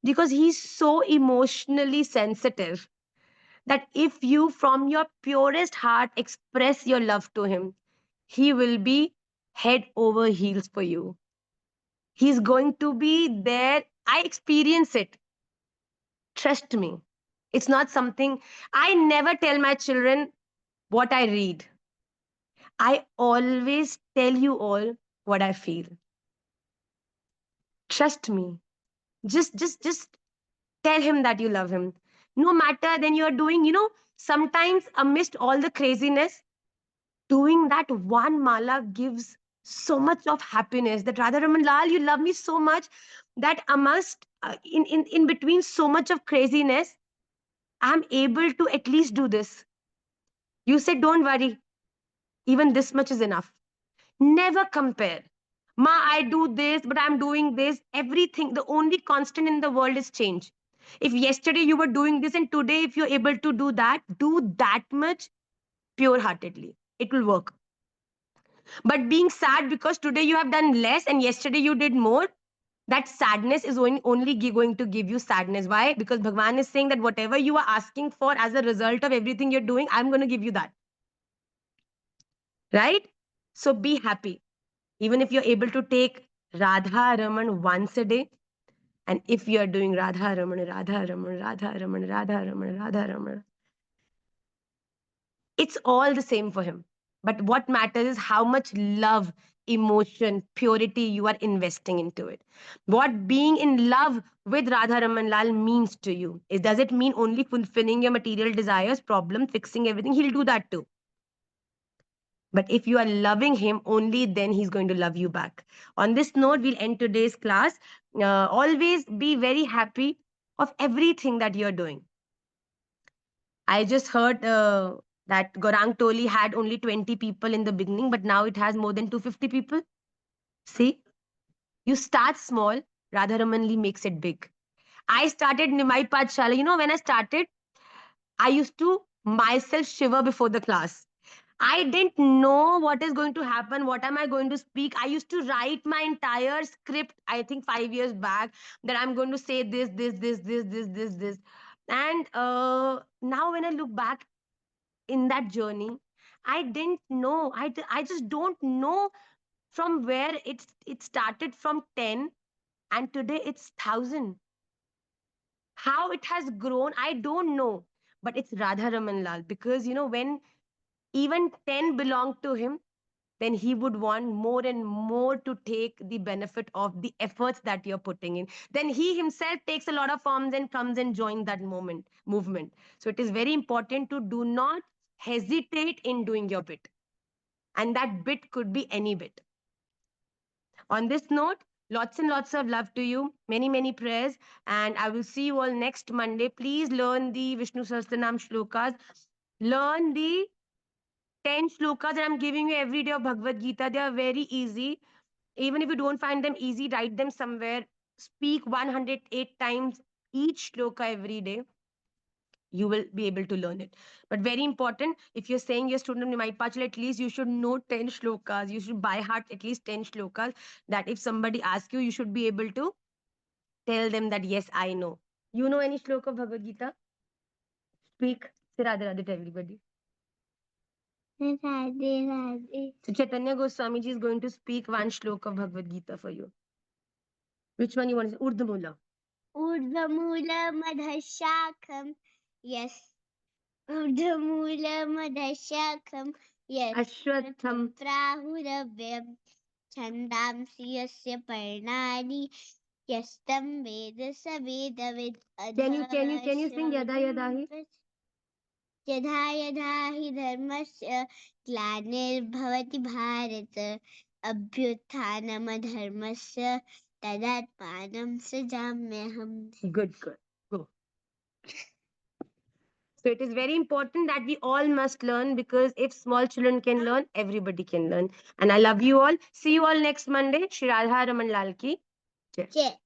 Speaker 1: because he's so emotionally sensitive that if you from your purest heart express your love to him, he will be head over heels for you. He's going to be there. I experience it. Trust me. It's not something, I never tell my children what I read. I always tell you all what I feel. Trust me. Just tell him that you love him. No matter then you're doing, sometimes amidst all the craziness, doing that one mala gives so much of happiness that Radha Raman Lal, you love me so much that amongst in between so much of craziness, I'm able to at least do this. You said, don't worry, even this much is enough. Never compare. Ma, I do this, but I'm doing this. Everything, the only constant in the world is change. If yesterday you were doing this and today, if you're able to do that much pure heartedly, it will work. But being sad because today you have done less and yesterday you did more, that sadness is only going to give you sadness. Why? Because Bhagwan is saying that whatever you are asking for as a result of everything you're doing, I'm going to give you that. Right? So be happy. Even if you're able to take Radha Raman once a day, and if you're doing Radha Raman, Radha Raman, Radha Raman, Radha Raman, Radha Raman, it's all the same for him. But what matters is how much love, emotion, purity you are investing into it. What being in love with Radha Raman Lal means to you. Does it mean only fulfilling your material desires, problem, fixing everything? He'll do that too. But if you are loving him, only then he's going to love you back. On this note, we'll end today's class. Always be very happy of everything that you're doing. I just heard that Gorang Toli had only 20 people in the beginning, but now it has more than 250 people. See, you start small, Radharamanli makes it big. I started Nimaipathshala. When I started, I used to myself shiver before the class. I didn't know what is going to happen. What am I going to speak? I used to write my entire script, I think 5 years back, that I'm going to say this. And now when I look back in that journey, I didn't know. I just don't know from where it started from 10 and today it's 1,000. How it has grown, I don't know. But it's Radha Raman Lal, because when even 10 belong to him, then he would want more and more to take the benefit of the efforts that you're putting in. Then he himself takes a lot of forms and comes and joins that movement. So it is very important to do not hesitate in doing your bit. And that bit could be any bit. On this note, lots and lots of love to you. Many, many prayers. And I will see you all next Monday. Please learn the Vishnu Sahastranaam shlokas. Learn the 10 shlokas that I'm giving you every day of Bhagavad Gita. They are very easy. Even if you don't find them easy, write them somewhere. Speak 108 times each shloka every day. You will be able to learn it. But very important, if you're saying you're a student of Nimaipathshala, at least you should know 10 shlokas. You should by heart at least 10 shlokas, that if somebody asks you, you should be able to tell them that, yes, I know. You know any shloka of Bhagavad Gita? Speak. Say Radhe Radhe to everybody.
Speaker 2: Radhe Radhe.
Speaker 1: So Chaitanya Goswami ji is going to speak one shloka of Bhagavad Gita for you. Which one you want to say? Urdhmula.
Speaker 2: Urdhmulamadhashakam. Yes. Urdhmulamadhashakam. Yes.
Speaker 1: Ashwatham.
Speaker 2: Prahuravyam. Chandamsi yasya parnani. Yastam veda sa vedavid.
Speaker 1: Can you sing Yada Yada Hi?
Speaker 2: यथा यथा हि धर्मस्य ग्लानिर्भवति Bharat अभ्युत्थानमधर्मस्य तदात्मानं सृजाम्यहम्.
Speaker 1: Good. Go. So it is very important that we all must learn, because if small children can learn, everybody can learn. And I love you all. See you all next Monday. Shri Radha Raman Lal ki jai.
Speaker 2: Jai.